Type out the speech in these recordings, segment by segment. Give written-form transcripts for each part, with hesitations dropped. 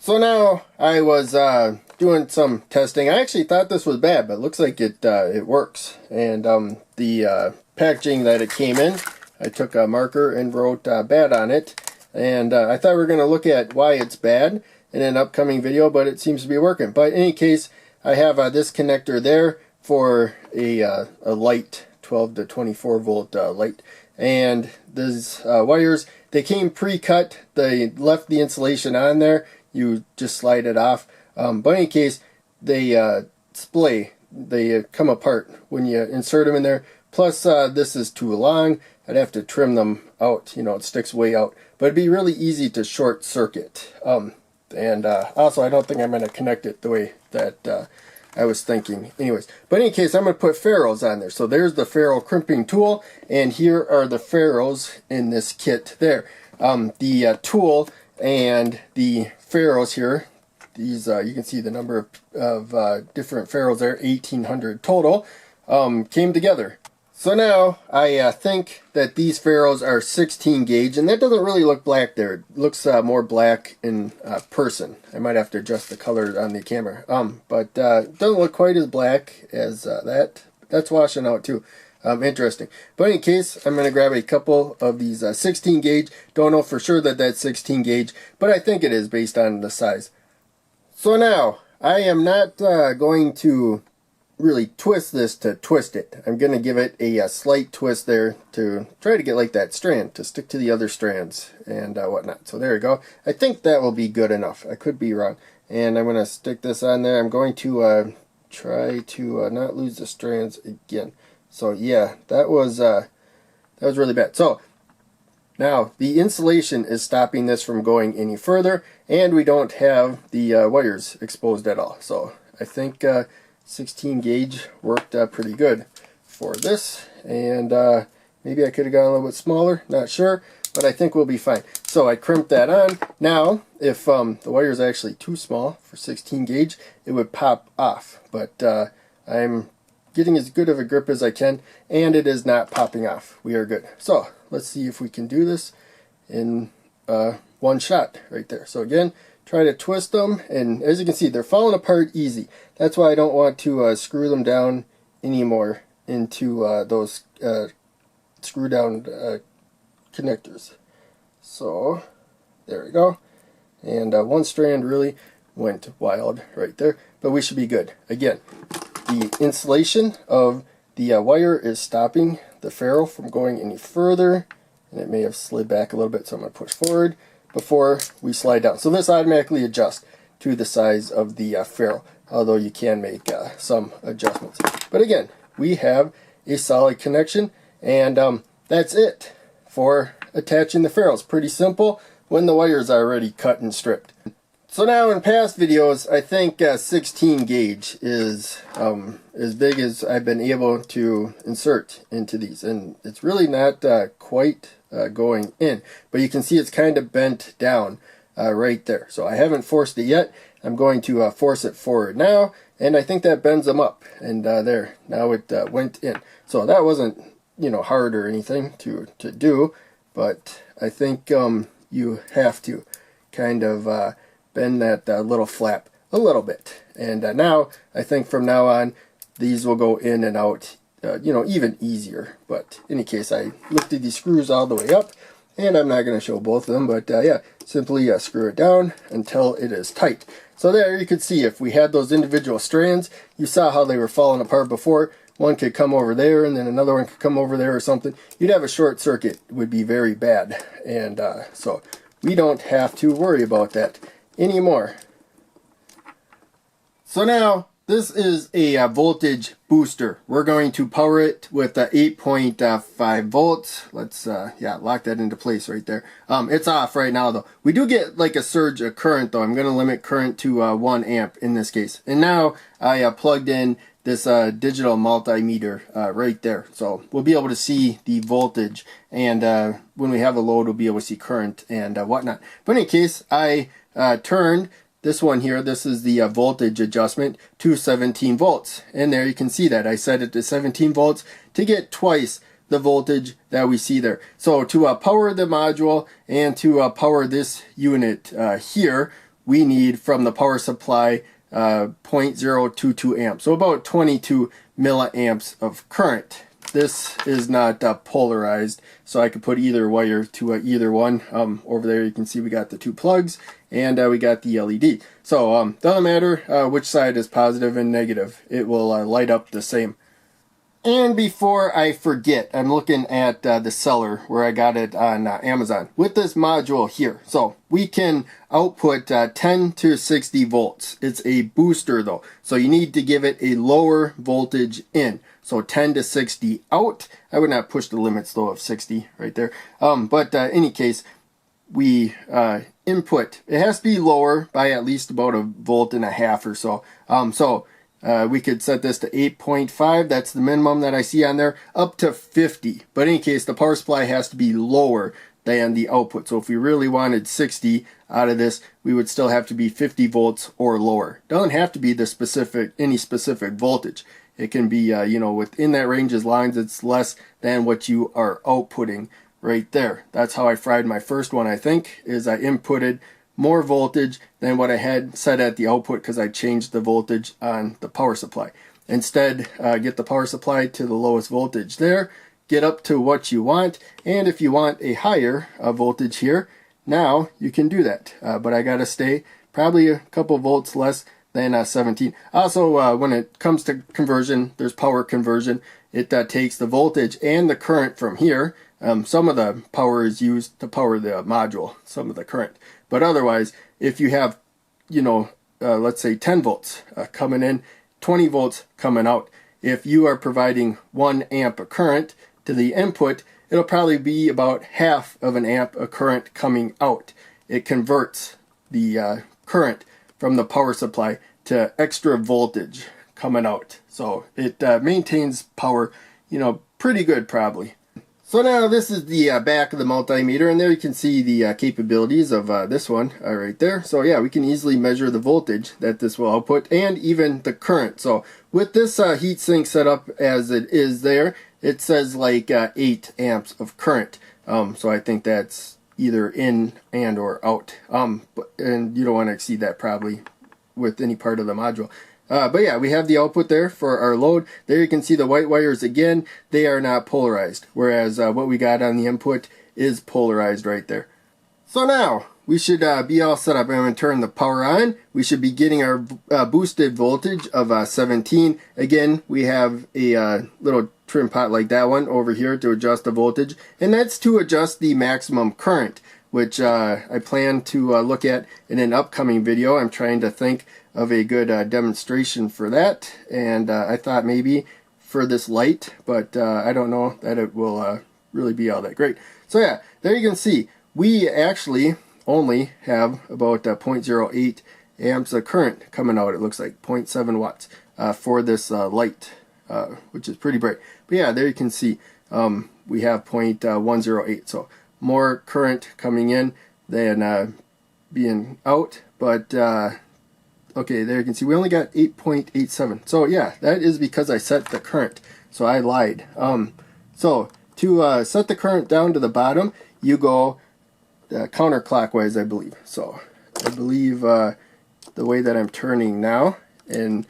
So now I was doing some testing. I actually thought this was bad, but it looks like it works. And the packaging that it came in, I took a marker and wrote bad on it. And I thought we were going to look at why it's bad in an upcoming video, but it seems to be working. But in any case, I have this connector there for a light, 12 to 24 volt light. And these wires, they came pre-cut. They left the insulation on there. You just slide it off. But in any case, they splay. They come apart when you insert them in there. Plus, this is too long. I'd have to trim them out. You know, it sticks way out. But it'd be really easy to short circuit. And also, I don't think I'm going to connect it the way that I was thinking. Anyways, but in any case, I'm going to put ferrules on there. So there's the ferrule crimping tool. And here are the ferrules in this kit there. The tool and the ferrules here, these you can see the number of different ferrules there, 1,800 total, came together. So now I think that these ferrules are 16 gauge, and that doesn't really look black there. It looks more black in person. I might have to adjust the color on the camera, but it doesn't look quite as black as that. That's washing out too. Interesting. But in any case, I'm going to grab a couple of these 16 gauge. Don't know for sure that that's 16 gauge, but I think it is based on the size. So now, I am not going to really twist this to twist it. I'm going to give it a slight twist there to try to get like that strand to stick to the other strands and whatnot. So there we go. I think that will be good enough. I could be wrong. And I'm going to stick this on there. I'm going to try to not lose the strands again. So yeah, that was really bad. So now the insulation is stopping this from going any further, and we don't have the wires exposed at all. So I think 16 gauge worked pretty good for this, and maybe I could have gone a little bit smaller, not sure, but I think we'll be fine. So I crimped that on. Now if the wire is actually too small for 16 gauge, it would pop off, but I'm getting as good of a grip as I can, and it is not popping off. We are good. So let's see if we can do this in one shot right there. So again, try to twist them, and as you can see, they're falling apart easy. That's why I don't want to screw them down anymore into those screw down connectors. So there we go. And one strand really went wild right there, but we should be good. Again, the insulation of the wire is stopping the ferrule from going any further, and it may have slid back a little bit, so I'm going to push forward before we slide down. So this automatically adjusts to the size of the ferrule, although you can make some adjustments. But again, we have a solid connection, and that's it for attaching the ferrules. Pretty simple when the wires are already cut and stripped. So now in past videos, I think 16 gauge is as big as I've been able to insert into these, and it's really not quite going in, but you can see it's kind of bent down right there. So I haven't forced it yet. I'm going to force it forward now, and I think that bends them up, and there, now it went in. So that wasn't, you know, hard or anything to do, but I think you have to kind of bend that little flap a little bit, and now I think from now on these will go in and out you know, even easier. But in any case, I lifted these screws all the way up, and I'm not going to show both of them, but yeah, simply screw it down until it is tight. So there you could see if we had those individual strands, you saw how they were falling apart before. One could come over there, and then another one could come over there or something. You'd have a short circuit. It would be very bad, and so we don't have to worry about that anymore. So now this is a voltage booster. We're going to power it with 8.5 volts. Let's yeah, lock that into place right there. It's off right now though. We do get like a surge of current though. I'm going to limit current to 1 amp in this case. And now I plugged in this digital multimeter right there, so we'll be able to see the voltage, and when we have a load we'll be able to see current and whatnot. But in any case, I turned this one here, this is the voltage adjustment, to 17 volts, and there you can see that I set it to 17 volts to get twice the voltage that we see there. So to power the module and to power this unit here, we need from the power supply 0.022 amps, so about 22 milliamps of current. This is not polarized, so I could put either wire to either one. Over there you can see we got the two plugs, and we got the LED. So doesn't matter which side is positive and negative, it will light up the same. And before I forget, I'm looking at the seller where I got it on Amazon with this module here. So we can output 10 to 60 volts. It's a booster though, so you need to give it a lower voltage in. So 10 to 60 out. I would not push the limits though of 60 right there. But any case, we input. It has to be lower by at least about 1.5 volts or so. We could set this to 8.5, that's the minimum that I see on there, up to 50. But in any case, the power supply has to be lower than the output. So if we really wanted 60 out of this, we would still have to be 50 volts or lower. Doesn't have to be any specific voltage. It can be, within that range as long as it's less than what you are outputting right there. That's how I fried my first one, I think, is I inputted more voltage than what I had set at the output because I changed the voltage on the power supply. Instead, get the power supply to the lowest voltage there, get up to what you want, and if you want a higher voltage here, now you can do that. But I gotta stay probably a couple volts less than 17. Also, when it comes to conversion, there's power conversion. It takes the voltage and the current from here. Some of the power is used to power the module, some of the current. But otherwise, if you have, let's say 10 volts coming in, 20 volts coming out, if you are providing 1 amp of current to the input, it'll probably be about half of an amp of current coming out. It converts the current from the power supply to extra voltage coming out. So it maintains power, pretty good probably. So now this is the back of the multimeter, and there you can see the capabilities of this one right there. So yeah, we can easily measure the voltage that this will output and even the current. So with this heatsink set up as it is there, it says like 8 amps of current. So I think that's either in and or out. And you don't want to exceed that probably with any part of the module. But yeah, we have the output there for our load. There you can see the white wires again. They are not polarized, whereas what we got on the input is polarized right there. So now we should be all set up. I'm going to turn the power on. We should be getting our boosted voltage of 17. Again, we have a little trim pot like that one over here to adjust the voltage, and that's to adjust the maximum current, which I plan to look at in an upcoming video. I'm trying to think of a good demonstration for that, and I thought maybe for this light, but I don't know that it will really be all that great. So yeah, there you can see we actually only have about 0.08 amps of current coming out. It looks like 0.7 watts for this light, which is pretty bright. But yeah, there you can see we have 0.108, so more current coming in than being out. But okay, there you can see we only got 8.87. So yeah, that is because I set the current. So I lied. So to set the current down to the bottom, you go counterclockwise, I believe. So I believe the way that I'm turning now, and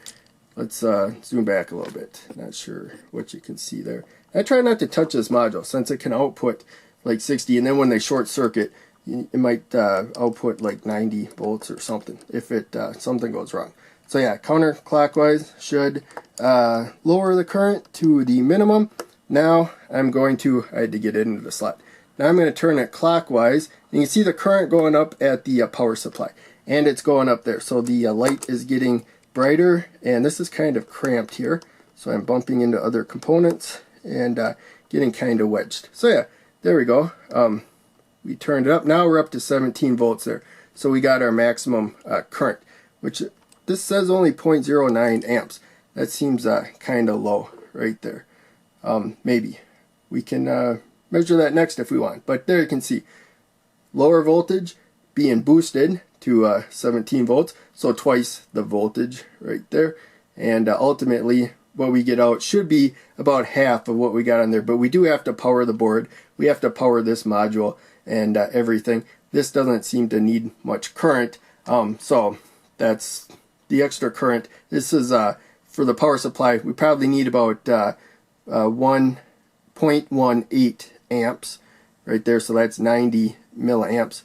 let's zoom back a little bit. Not sure what you can see there. I try not to touch this module since it can output like 60, and then when they short circuit, it might output like 90 volts or something if it something goes wrong. So yeah, counterclockwise should lower the current to the minimum. Now I'm going to, I had to get it into the slot. Now I'm going to turn it clockwise, and you can see the current going up at the power supply, and it's going up there. So the light is getting brighter, and this is kind of cramped here. So I'm bumping into other components and getting kind of wedged. So yeah, there we go. We turned it up. Now we're up to 17 volts there. So we got our maximum current, which this says only 0.09 amps. That seems kind of low right there. Maybe we can measure that next if we want. But there you can see lower voltage being boosted to 17 volts. So twice the voltage right there. And ultimately what we get out should be about half of what we got on there. But we do have to power the board. We have to power this module and everything. This doesn't seem to need much current So that's the extra current. This is for the power supply. We probably need about 1.18 amps right there. So that's 90 milliamps,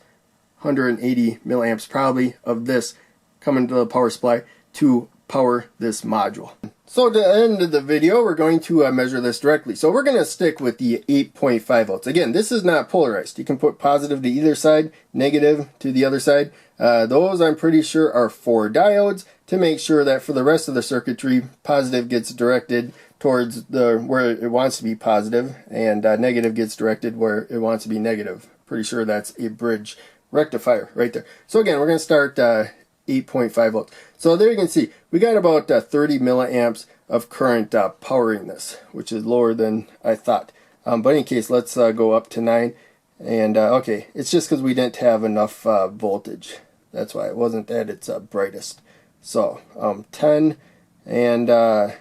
180 milliamps probably of this coming to the power supply to power this module. So at the end of the video, we're going to measure this directly. So we're going to stick with the 8.5 volts. Again, this is not polarized. You can put positive to either side, negative to the other side. Those I'm pretty sure are 4 diodes to make sure that for the rest of the circuitry, positive gets directed towards where it wants to be positive, and negative gets directed where it wants to be negative. Pretty sure that's a bridge rectifier right there. So again, we're going to start 8.5 volts. So there you can see we got about 30 milliamps of current powering this, which is lower than I thought. But in any case, let's go up to 9. And okay, it's just because we didn't have enough voltage. That's why it wasn't at its brightest. So 10 and okay,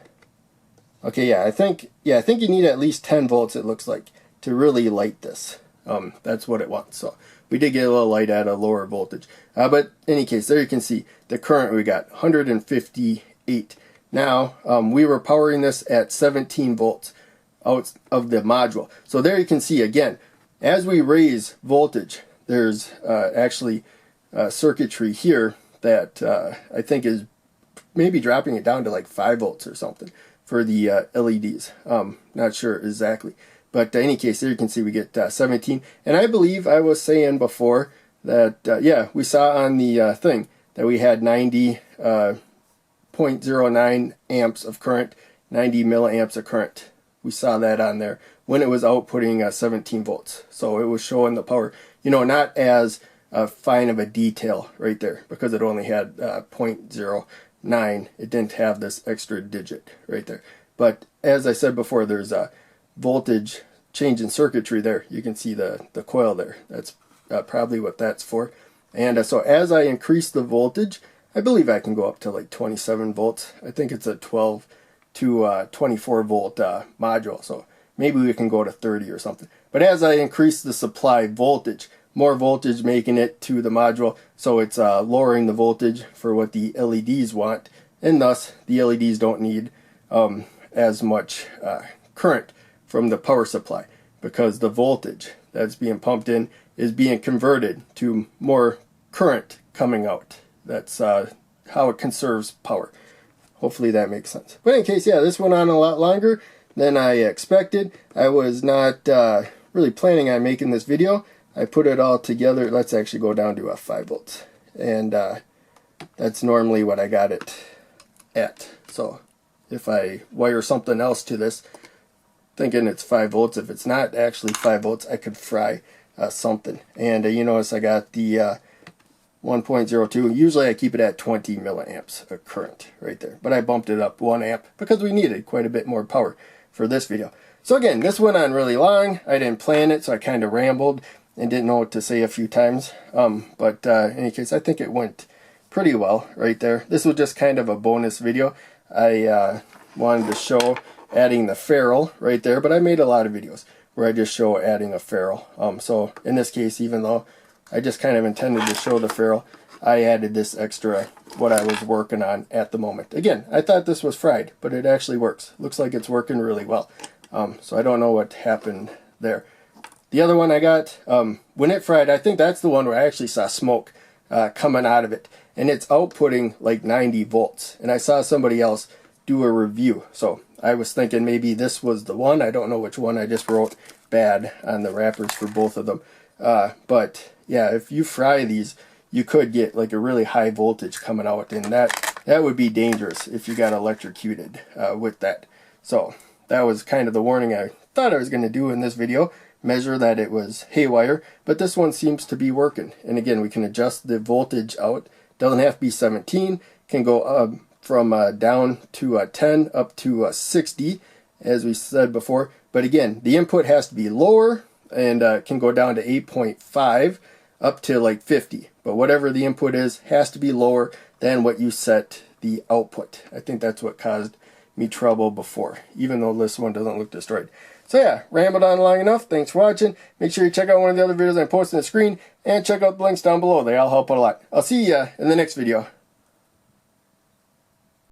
yeah, I think you need at least 10 volts. It looks like to really light this. That's what it wants. So we did get a little light at a lower voltage. But in any case, there you can see the current we got, 158. Now, we were powering this at 17 volts out of the module. So there you can see, again, as we raise voltage, there's actually circuitry here that I think is maybe dropping it down to like 5 volts or something for the LEDs. Not sure exactly. But in any case, there you can see we get 17. And I believe I was saying before that, yeah, we saw on the thing that we had 90.09 amps of current, 90 milliamps of current. We saw that on there when it was outputting 17 volts. So it was showing the power, you know, not as fine of a detail right there because it only had 0.09. It didn't have this extra digit right there. But as I said before, there's a voltage change in circuitry there. You can see the coil there. That's probably what that's for. And so as I increase the voltage, I believe I can go up to like 27 volts. I think it's a 12 to 24 volt module. So maybe we can go to 30 or something. But as I increase the supply voltage, more voltage making it to the module, so it's lowering the voltage for what the LEDs want, and thus the LEDs don't need as much current from the power supply because the voltage that's being pumped in is being converted to more current coming out. That's how it conserves power. Hopefully that makes sense. But in case, yeah, this went on a lot longer than I expected. I was not really planning on making this video. I put it all together. Let's actually go down to 5 volts. And that's normally what I got it at. So if I wire something else to this, thinking it's 5 volts, if it's not actually 5 volts, I could fry something. And you notice I got the 1.02. Usually I keep it at 20 milliamps of current right there. But I bumped it up 1 amp because we needed quite a bit more power for this video. So again, this went on really long. I didn't plan it, so I kind of rambled and didn't know what to say a few times. But in any case, I think it went pretty well right there. This was just kind of a bonus video. I wanted to show adding the ferrule right there, but I made a lot of videos where I just show adding a ferrule. So in this case, even though I just kind of intended to show the ferrule, I added this extra, what I was working on at the moment. Again, I thought this was fried, but it actually works. Looks like it's working really well. So I don't know what happened there. The other one I got, when it fried, I think that's the one where I actually saw smoke coming out of it. And it's outputting like 90 volts. And I saw somebody else do a review. So I was thinking maybe this was the one. I don't know which one. I just wrote bad on the wrappers for both of them. But yeah, if you fry these, you could get like a really high voltage coming out. And that would be dangerous if you got electrocuted with that. So that was kind of the warning I thought I was going to do in this video. Measure that it was haywire, but this one seems to be working. And again, we can adjust the voltage out. Doesn't have to be 17. Can go from down to 10 up to 60, as we said before. But again, the input has to be lower and can go down to 8.5 up to like 50. But whatever the input is has to be lower than what you set the output. I think that's what caused me trouble before, even though this one doesn't look destroyed. So yeah, rambled on long enough. Thanks for watching. Make sure you check out one of the other videos I posted on the screen, and check out the links down below. They all help out a lot. I'll see ya in the next video.